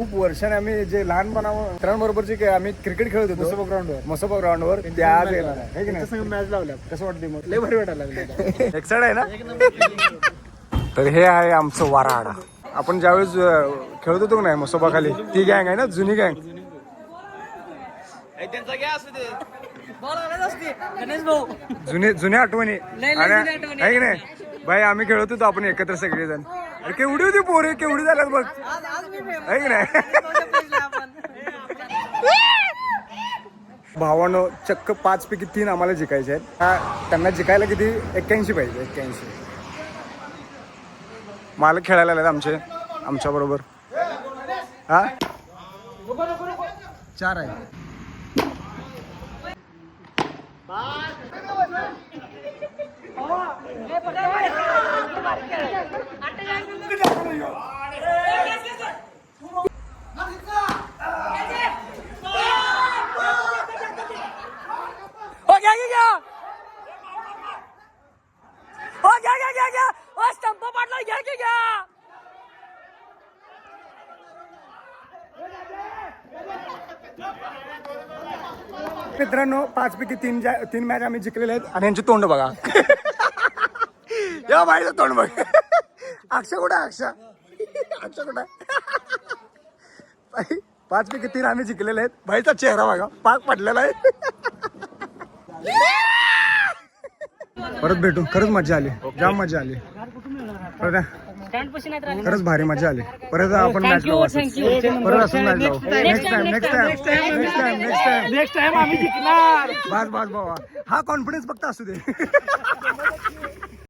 खूप वर्षाने आम्ही जे लहानपणा मित्रांबरोबरचे आम्ही क्रिकेट खेळत होतो मसोबा ग्राउंडवर त्या आज येणार आहे की नाही मॅच लावल्या कसं वाटते मग लय भारी वाटायला लागलं एक्साइट आहे ना तर हे आहे आमचं वाराड आपण ज्यावेळेस खेळत होतो नाही मसोबा खाली ती गँग आहे ना जुनी गँग जुन्या आठवणी आहे की नाही भाई आम्ही खेळत होतो आपण एकत्र सगळेजण अरे केवढी होती पोरे केवढी झाल्यात बघ आहे की नाही भावानं चक्क 5 पैकी 3 आम्हाला जिंकायचे आहेत त्यांना जिंकायला किती 81 पाहिजे 81 मालक खेळायला आलेत आमच्या बरोबर हा 4 आहे मित्रांनो 5 पैकी 3 मॅच आम्ही जिंकलेले आहेत आणि यांचे तोंड बघा या बाईचं तोंड बघ अक्षा कुठं अक्षा कुठं 5 पैकी 3 आम्ही जिंकलेले आहेत भाईचा चेहरा बघा पाक पडलेला आहे परत भेटू खरंच मजा आली जाम मजा आली खरंच भारी मजा आली परत आपण मॅच लावू परत असं मॅच लावू नेक्स्ट टाइम आम्ही जिंकणार बस बाबा हा कॉन्फिडन्स फक्त असू दे